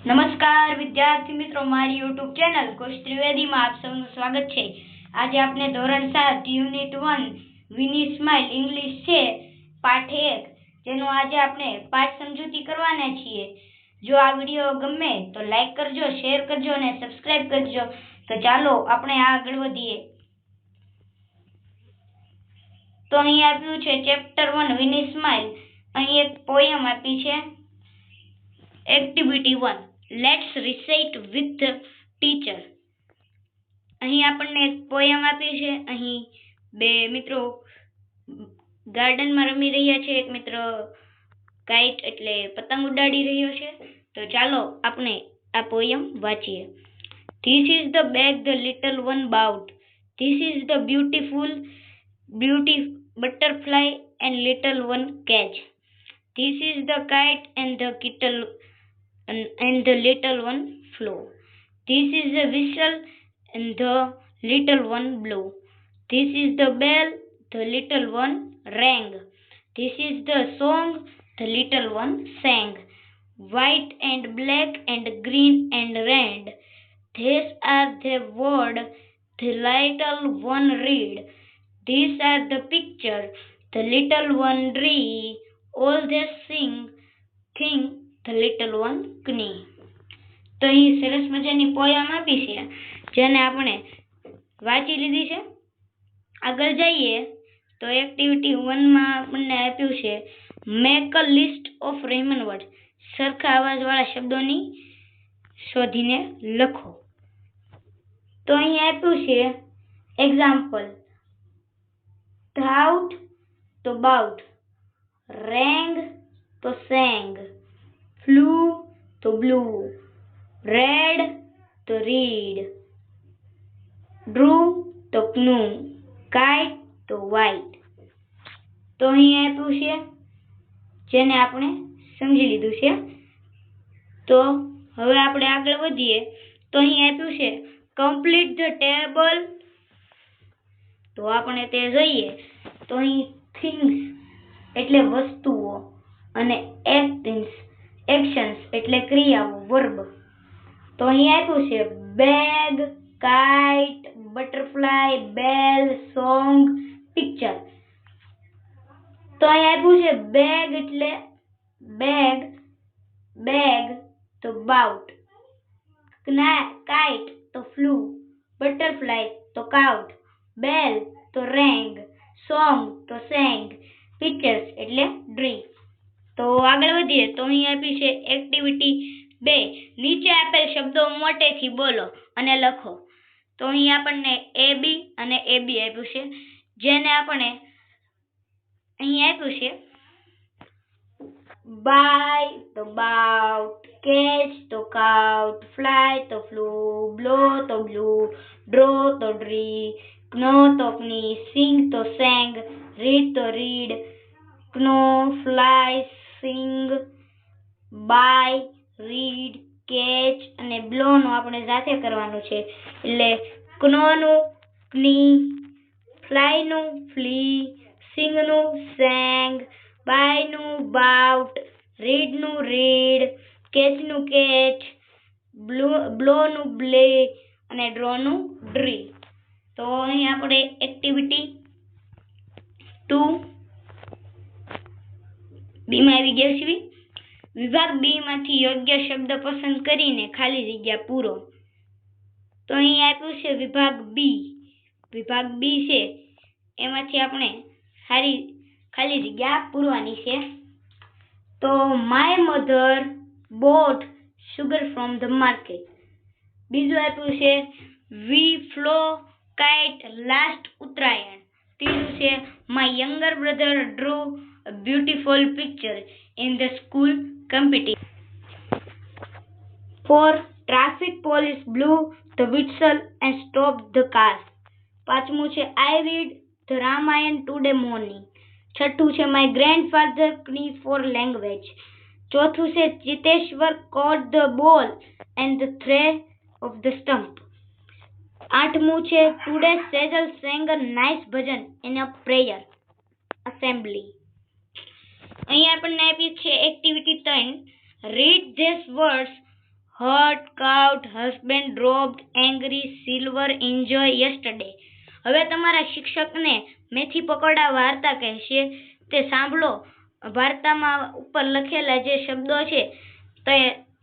નમસ્કાર વિદ્યાર્થી મિત્રો, મારી યુટ્યુબ ચેનલ કુશ ત્રિવેદીમાં આપ સૌનું સ્વાગત છે। આજે આપણે ધોરણ 7 યુનિટ 1 વિની સ્માઇલ ઇંગ્લિશ છે પાઠ 1 જેનો આજે આપણે પાઠ સમજૂતી કરવાના છીએ। જો આ વિડિયો ગમે તો લાઈક કરજો, શેર કરજો અને સબસ્ક્રાઇબ કરજો। તો ચાલો આપણે આગળ વધીએ। તો અહીં આપ્યું છે ચેપ્ટર 1 વિની સ્માઇલ। અહીં એક પોયમ આપી છે। Activity 1 let's recite with the teacher. અહીં આપણને એક પોયમ આપી છે। અહીં બે મિત્રો ગાર્ડનમાં રમી રહ્યા છે। એક મિત્ર કાઇટ એટલે પતંગ ઉડાડી રહ્યો છે। તો ચાલો આપણે આ પોયમ વાંચીએ। This is the bag the little one bought. This is the beautiful butterfly and little one catch. This is the kite and the little one flew. This is the whistle and the little one blew. This is the bell the little one rang. This is the song the little one sang. White and black and green and red, these are the words the little one read. These are the picture the little one drew. All they sing the little one knee. તો અહીં સરસ મજાની poem આપી છે જેને આપણે વાંચી લીધી છે। આગળ જઈએ તો એક્ટિવિટી 1 માં આપણને આપ્યું છે make a list of Ramon word. સરખા અવાજવાળા શબ્દોની શોધીને લખો। તો અહીં આપ્યું છે એક્ઝામ્પલ ધાઉટ તો બાઉટ, રેંગ તો સેંગ, ફ્લુ તો બ્લુ, રેડ તો રીડ, ડ્રુ તો ક્નુ, કાઇટ તો વાઇટ। તો અહીં આપ્યું છે જેને આપણે સમજી લીધું છે। તો હવે આપણે આગળ વધીએ તો અહીં આપ્યું છે કમ્પ્લીટ ધ ટેબલ। તો આપણે તે જોઈએ તો અહીં થિંગ્સ એટલે વસ્તુઓ અને એક્શન્સ એટલે ક્રિયાઓ વર્બ। તો અહીં આપ્યું છે બેગ, કાઇટ, બટરફ્લાય, બેલ, સોંગ, પિક્ચર। તો અહીં આપ્યું છે બેગ એટલે બેગ તો બાઉટ, કાઇટ તો ફ્લુ, બટરફ્લાય તો કાઉટ, બેલ તો રેંગ, સોંગ તો સેંગ, પિક્ચર્સ એટલે ડ્રી। તો આગળ વધીએ તો અહીં આપી છે એક્ટિવિટી 2 નીચે આપેલ શબ્દો મોટેથી બોલો અને લખો। તો અહીં આપણને AB અને AB આપ્યું છે જેને આપણે અહીં આપ્યું છે બાય તો બાઉટ, કેચ તો કાઉટ, ફ્લાય તો ફ્લુ, બ્લો તો બ્લુ, ડ્રો તો ડ્રી, ક્નો તો ક્ની, સિંગ તો સેંગ, રીડ તો read, ક્નો, fly, Singh, by, read, catch અને બ્લો નું આપણે સાથે કરવાનું છે એટલે ક્નો નું ક્ની, ફ્લાય નું ફ્લી, સિંગ નું સેંગ, બાય નું બાઉટ, રીડ નું રીડ, કેચ નું કેચ, બ્લો નું બ્લે અને ડ્રો નું ડ્રી। તો અહીં આપણે એક્ટિવિટી 2 બી માં આવી ગયા છીએ। વિભાગ બી માંથી યોગ્ય શબ્દ પસંદ કરીને ખાલી જગ્યા પૂરો। તો અહીં આપ્યું છે વિભાગ બી છે એમાંથી આપણે ખાલી જગ્યા પૂરવાની છે। તો my mother boat sugar from the market. બીજું આપ્યું છે વી ફ્લો કાઇટ લાસ્ટ ઉત્તરાયણ। ત્રીજું છે my younger brother draw a beautiful picture in the school competition. 4. Traffic police blew the whistle and stopped the cars. 5મું છે I read the Ramayan today morning. 6ઠું છે my grandfather knee for language. 4થું છે ચિતેશ્વર caught the ball and the thread of the stump. 8મું છે today Sejal sang a nice bhajan in a prayer assembly. અહીં આપણને આપી છે activity 3 read this words hurt, caught, husband, robbed, angry, silver, enjoy, yesterday. હવે તમારા શિક્ષકને મેથી પકોડા વાર્તા કહેશે તે સાંભળો. વાર્તામાં ઉપર લખેલા જે શબ્દો છે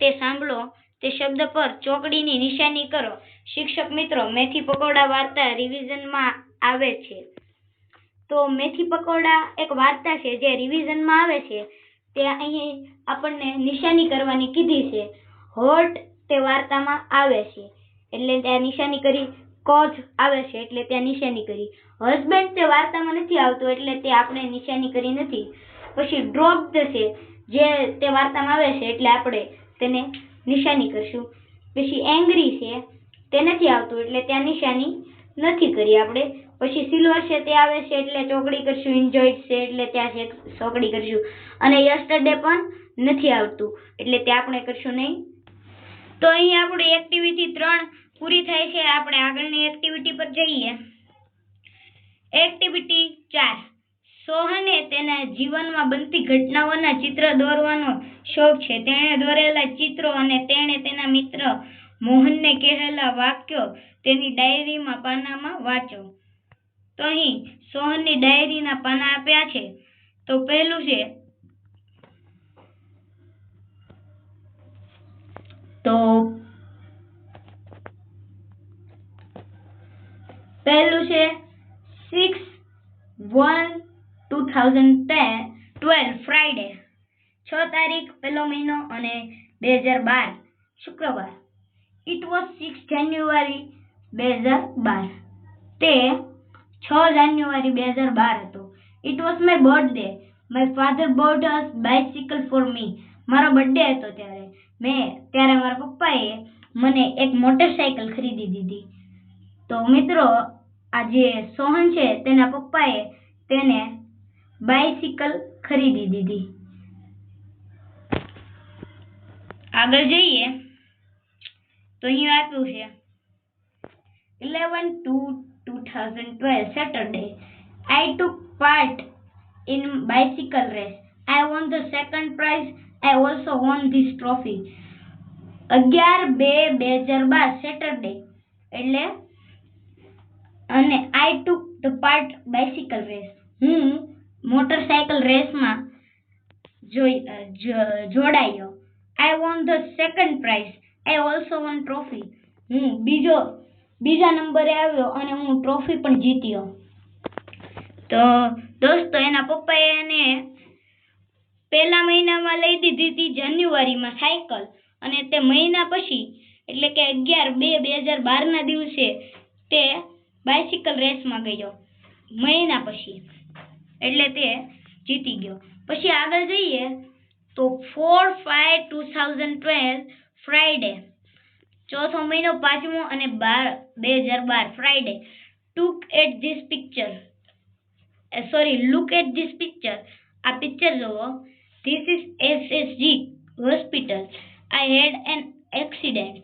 તે સાંભળો. તે શબ્દ પર ચોકડીની નિશાની કરો. શિક્ષક મિત્રો, મેથી પકોડા વાર્તા રિવિઝનમાં આવે છે. તો મેથી પકોડા એક વાર્તા છે જે રિવિઝનમાં આવે છે. તે અહીં આપણને નિશાની કરવાની કીધી છે. હોટ તે વાર્તામાં આવે છે એટલે ત્યાં નિશાની કરી. કોચ આવે છે એટલે ત્યાં નિશાની કરી. હસબન્ડ તે વાર્તામાં નથી આવતો એટલે તે આપણે નિશાની કરી નથી. પછી ડ્રોપ્ડ છે જે તે વાર્તામાં આવે છે એટલે આપણે તેને નિશાની કરશું. પછી એંગ્રી છે તે નથી આવતું એટલે ત્યાં નિશાની નથી કરી આપણે. પછી સિલ્વર છે તે આવે છે એટલે ચોકડી કરશું. એન્જોયડ છે એટલે ત્યાં ચોકડી કરશું. અને યસ્ટરડે પણ નથી આવતું એટલે તે આપણે કરશું નહીં. તો અહીં આપણી એક્ટિવિટી 3 પૂરી થાય છે. આપણે આગળની એક્ટિવિટી પર જઈએ. એક્ટિવિટી 4. સોહને તેના જીવનમાં બનતી ઘટનાઓના ચિત્ર દોરવાનો શોખ છે. તેણે દોરેલા ચિત્રો અને તેણે તેના મિત્ર મોહનને કહેલા વાક્યો તેની ડાયરીમાં પાનામાં વાંચો. તો અહીં સોહનની ડાયરીના પાના આપ્યા છે. તો પહેલું છે પહેલું છે 6/1/2012 ફ્રાઈડે. 6 તારીખ 1લો મહિનો અને 2012 શુક્રવાર. ઇટ વોઝ 6 જાન્યુઆરી 2012. તે 6 જાન્યુઆરી 2012 હતો. It was my birthday. My father boat us bicycle for me. મારો બર્થડે હતો ત્યારે મારા પપ્પાએ મને એક મોટરસાઇકલ ખરીદી દીધી. તો મિત્રો, આ જે સોહન છે તેના પપ્પાએ તેને બાઇસિકલ ખરીદી દીધી. આગળ જઈએ તો અહીં આપ્યું છે 11/2/2012 Saturday. I took part in bicycle race. I won the second prize. I also won this trophy. 11/2/2012 Saturday એટલે અને I took the part bicycle race. હું મોટરસાઇકલ રેસમાં જોડાયો. I won the second prize. I also won trophy. હું બીજા નંબરે આવ્યો અને હું ટ્રોફી પણ જીત્યો. તો દોસ્તો, એના પપ્પાએ એને પહેલા મહિનામાં લઈ દીધી હતી જાન્યુઆરીમાં સાયકલ. અને તે મહિના પછી એટલે કે 11/2/2012 દિવસે તે બાઇસિકલ રેસમાં ગયો. મહિના પછી એટલે તે જીતી ગયો. પછી આગળ જઈએ તો 4/5/2012 ફ્રાઈડે. 4થો મહિનો 5મો અને 2012 Friday. Look at this picture. આ પિક્ચર જુઓ. This is SSG hospital. I had an accident.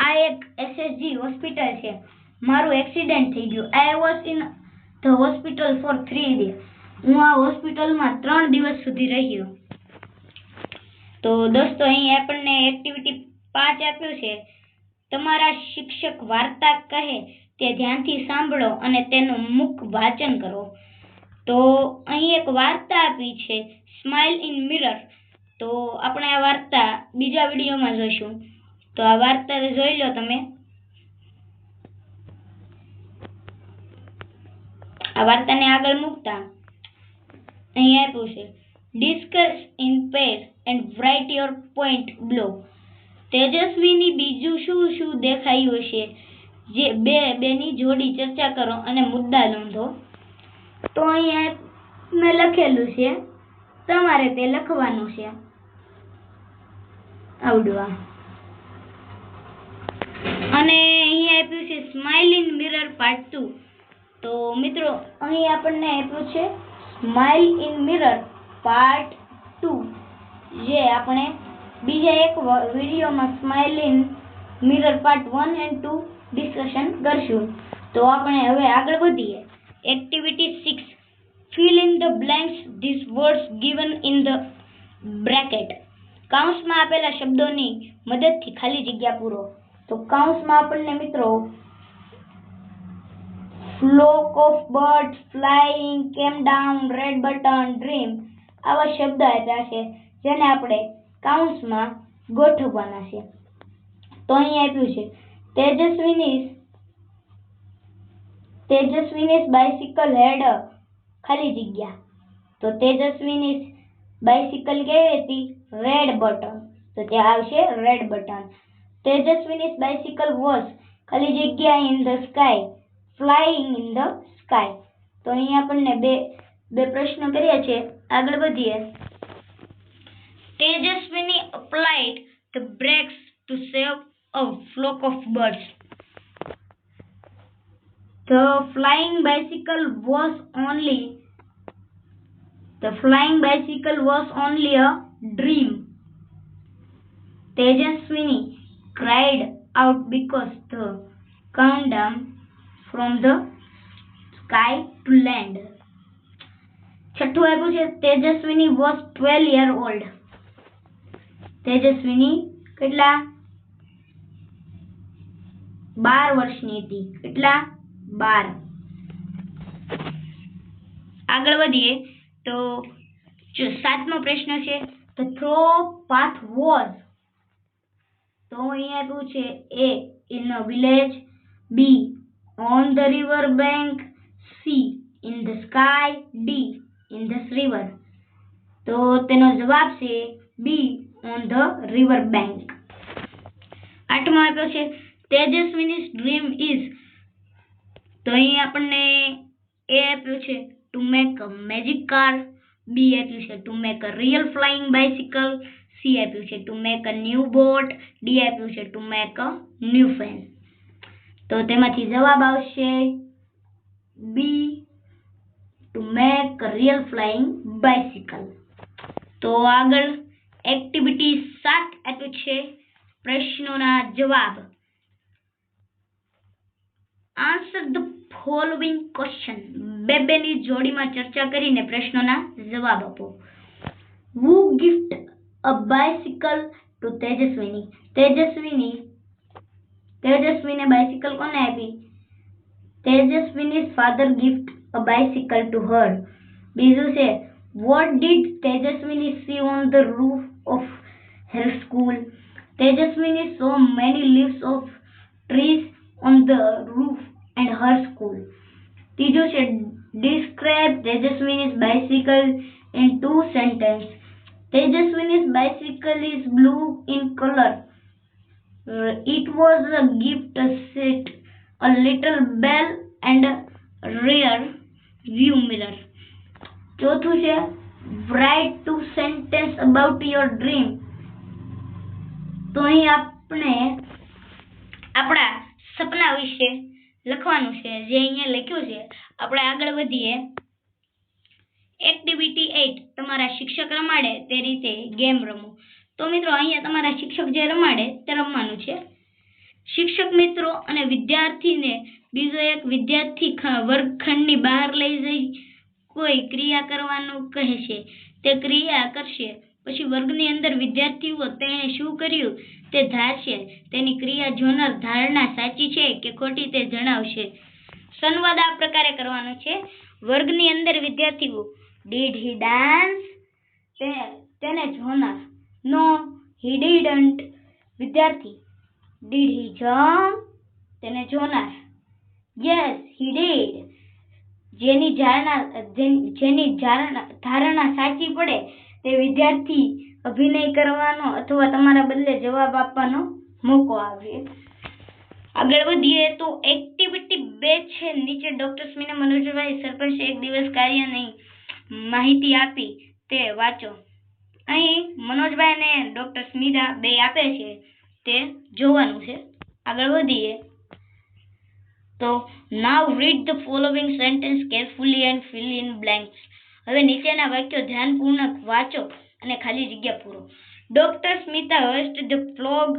આ એક SSG હોસ્પિટલ છે. મારું એક્સિડન્ટ થઈ ગયું. I was in the hospital for 3 days. હું આ હોસ્પિટલમાં 3 દિવસ સુધી રહ્યો. તો દોસ્તો, અહીં આપણને એક્ટિવિટી 5 આપ્યું છે. તમારા શિક્ષક વાર્તા કહે તે ધ્યાનથી સાંભળો અને તેનું મુખ વાંચન કરો. તો અહીં એક વાર્તા આપી છે સ્માઇલ ઇન મિરર. તો આપણે આ વાર્તા બીજા વિડીયોમાં જોઈશું. તો આ વાર્તા જોઈ લો તમે. આ વાર્તાને આગળ મૂકતા અહીં આપ્યું છે discuss in pair and write your point below. Tejaswini બીજું શું દેખાયું હશે? જે બેની જોડી ચર્ચા કરો અને મુદ્દા નોંધો. તો અહીંયા મેં લખેલું છે, તમારે તે લખવાનું છે. આવડવા અને અહીં આપ્યું છે સ્માઇલ ઇન મિરર પાર્ટ 2. તો મિત્રો, અહીં આપણને આપ્યું છે સ્માઇલ ઇન મિરર પાર્ટ 2, જે આપણે બીજા એક વિડીયોમાં smile in mirror part 1 and 2 discussion કરશું. તો આપણે હવે આગળ વધીએ. Activity 6. Fill in the blanks these words given in the bracket. કૌંસમાં આપેલા શબ્દોની મદદથી ખાલી જગ્યા પૂરો. તો કૌંસમાં આપણને મિત્રો flock of birds, flying, came down, red button, dream આવા શબ્દ આપ્યા છે જેને આપણે કૌંસમાં ગોઠવવાના છે. તો અહીં આપ્યું છે તેજસ્વીની બાઇસિકલ હેડ ખાલી જગ્યા. તો તેજસ્વીની બાઇસિકલ કેવી હતી? Red button. તો ત્યાં આવશે red button. Tejaswini bicycle was ખાલી જગ્યા in the sky, flying in the sky. તો અહીં આપણને બે પ્રશ્નો કર્યા છે. આગળ વધીએ. તેજસ્વીની applied the brakes to save a flock of birds. The flying bicycle was only a dream. Tejaswini cried out because the countdown from the sky to land. છઠ્ઠું આપ્યું છે તેજસ્વીની was 12 year old. તેજસ્વીની કેટલા? 12 વર્ષની હતી. કેટલા? 12. આગળ વધીએ તો સાતમો પ્રશ્ન છે the throw path was. તો અહીં આપ્યું છે A in a village, B on the river bank, C in the sky, D in this river. તો તેનો જવાબ છે B on the river bank. આઠમો આપ્યો છે તેજસ્વીની dream is. તો અહીં આપણને A આપ્યું છે to make a magic car, B આપ્યું છે to make a real flying bicycle, C આપ્યું છે to make a new boat, D આપ્યું છે to make a new fan. તો તેમાંથી જવાબ આવશે B to make a real flying bicycle. તો આગળ એક્ટિવિટી 7 આપ્યું છે પ્રશ્નોના જવાબ. Answer the following question. બેની જોડીમાં ચર્ચા કરીને પ્રશ્નોના જવાબ આપો. Who gift a bicycle to Tejaswini? તેજસ્વીને બાઇસિકલ કોને આપી? તેજસ્વીની father gift a bicycle to her. બીજું છે what did Tejaswini see on the roof of her school? Tejaswini saw many leaves of trees on the roof and her school. ત્રીજું છે describe Tejaswini bicycle in 2 sentences. Tejaswini bicycle is blue in color. It was a gift set, a little bell and a rear view mirror. ચોથું છે write 2 sentences about your dream. તો અહીં આપણે આપણા સપના વિશે લખવાનું છે જે અહીંયા લખ્યું છે. આપણે આગળ વધીએ. એક્ટિવિટી 8 તમારા શિક્ષક રમાડે તે રીતે ગેમ રમો. તો મિત્રો અહીંયા તમારા શિક્ષક જે રમાડે તે રમવાનું છે. શિક્ષક મિત્રો અને વિદ્યાર્થીને બીજો એક વિદ્યાર્થી વર્ગખંડની બહાર લઈ જઈ કોઈ ક્રિયા કરવાનું કહે છે. તે ક્રિયા કરશે. પછી વર્ગની અંદર વિદ્યાર્થીઓ તેણે શું કર્યું તે ધારશે. તેની ક્રિયા જોનાર ધારણા સાચી છે કે ખોટી તે જણાવશે. સંવાદ આ પ્રકારે કરવાનો છે. વર્ગની અંદર વિદ્યાર્થીઓ did he dance? તેને જોનાર no he didn't. વિદ્યાર્થી did he jump? તેને જોનાર yes he did. જેની ધારણા સાચી પડે તે વિદ્યાર્થી અભિનય કરવાનો અથવા તમારા બદલે જવાબ આપવાનો મોકો આવે. આગળ વધીએ તો એક્ટિવિટી 2 છે. નીચે ડોક્ટર સ્મિને મનોજભાઈ સરપંચે એક દિવસ કાર્યની માહિતી આપી તે વાંચો. અહીં મનોજભાઈ અને ડોક્ટર સ્મિતા બે આપે છે તે જોવાનું છે. આગળ વધીએ તો now read the following sentence carefully and fill in blanks. હવે નીચેના વાક્યો ધ્યાનપૂર્વક વાંચો અને ખાલી જગ્યા પૂરો. Doctor Smita hoist the flag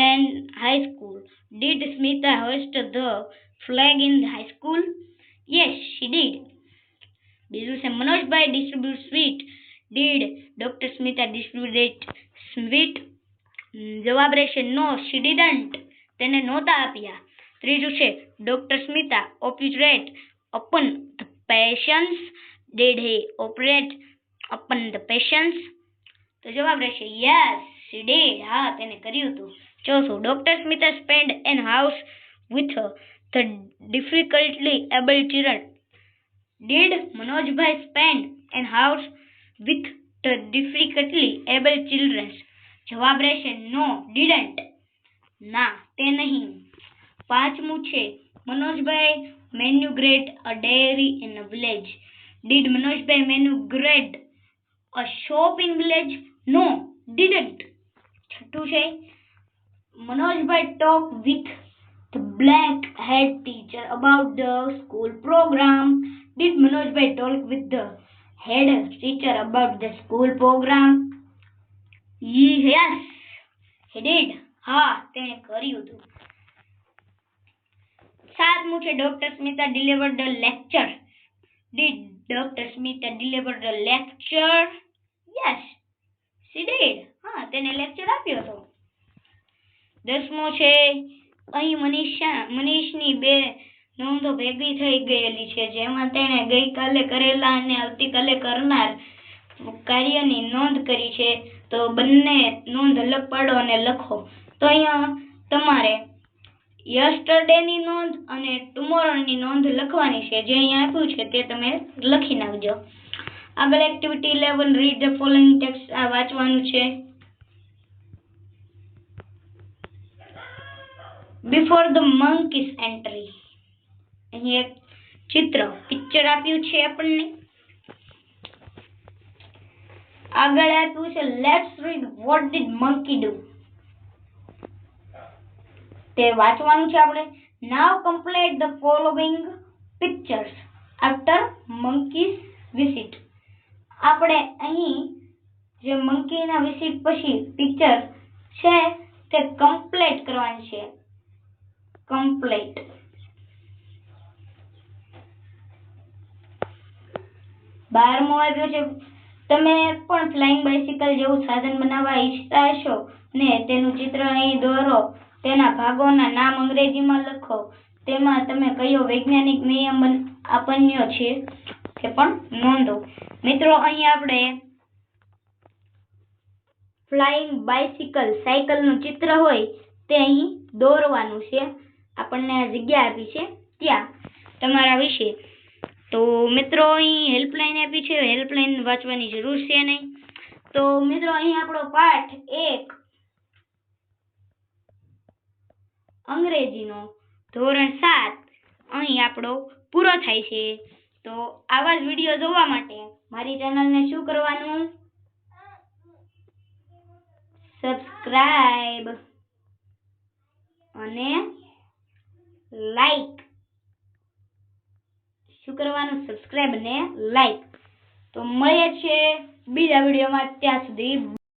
in high school. Did Smita hoist the flag in high school? Yes, she did. બીજું છે મનોજભાઈ distribute sweet. Did Dr. Smita distribute sweet? જવાબ રહેશે નો, she didn't. તેને નહોતા આપ્યા. ત્રીજું છે doctor Smita operate upon the patients. Did he operate upon the patients? તો જવાબ રહેશે yes, she did. હા, તેને કર્યું હતું. ચોથું doctor Smita spent an house with the difficultly able children. Did Manojbhai spend an house with the difficultly able children? જવાબ રહેશે નો, didn't. ના, તે નહીં. પાંચમું છે મનોજભાઈ maneuvered a dairy in a village. Did Manojbhai maneuvered a shop in village? No, didn't. છઠ્ઠું છે મનોજભાઈ talk with the black head teacher about the school program. Did Manojbhai talk with the head teacher about the school program? Yes, he did. હા, તેણે કર્યું હતું. સાતમું છે doctor Smita delivered the lecture. Did Dr. Smita deliver the lecture? Yes, she did. હા, તેને lecture આપ્યો હતો. દસમો છે અહીં મનીષની બે નોંધો ભેગી થઈ ગયેલી છે, જેમાં તેણે ગઈકાલે કરેલા અને આવતીકાલે કરનાર કાર્યની નોંધ કરી છે. તો બંને નોંધ અલગ પાડો અને લખો. તો અહીંયા તમારે યસ્ટરડેની નોંધ અને ટુમોરોની નોંધ લખવાની છે. જે અહીંયા આપ્યું છે તે તમે લખી નાખજો. આગળ activity 11 read the following text. આ વાંચવાનું છે. Before the monkey's entry. અહીં એક પિક્ચર આપ્યું છે આપણને. આગળ આપ્યું છે let's read what did monkey do. તે વાંચવાનું છે આપણે. Now complete the following pictures after monkey's visit. આપણે અહીં જે મંકીના વિઝિટ પછી પિક્ચર છે તે કમ્પ્લીટ કરવાની છે. કમ્પ્લીટ. બારમો આવ્યો છે તમે પણ ફ્લાઇંગ બાઇસિકલ જેવું સાધન બનાવવા ઈચ્છતા હશો ને તેનું ચિત્ર અહીં દોરો. તેના ભાગોના નામ અંગ્રેજીમાં લખો. તેમાં તમે કયો વૈજ્ઞાનિક નિયમ આપ્યો છે તે પણ નોંધો. મિત્રો અહીં આપણે ફ્લાઇંગ બાઇસિકલ સાયકલનું ચિત્ર હોય તે અહીં દોરવાનું છે. આપણને આ જગ્યા આપી છે ત્યાં તમારા વિશે. તો મિત્રો અહીં હેલ્પલાઇન આપી છે. હેલ્પલાઇન વાંચવાની જરૂર છે નહીં. તો મિત્રો અહીં આપણો પાઠ 1 અંગ્રેજીનો ધોરણ 7 અહીં આપણો પૂરો થાય છે. તો આવા જ વિડીયો જોવા માટે મારી ચેનલને શું કરવાનું? સબસ્ક્રાઇબ અને લાઈક. શું કરવાનું? સબસ્ક્રાઇબ અને લાઈક. તો મળીએ છીએ બીજા વિડીયોમાં. ત્યાં સુધી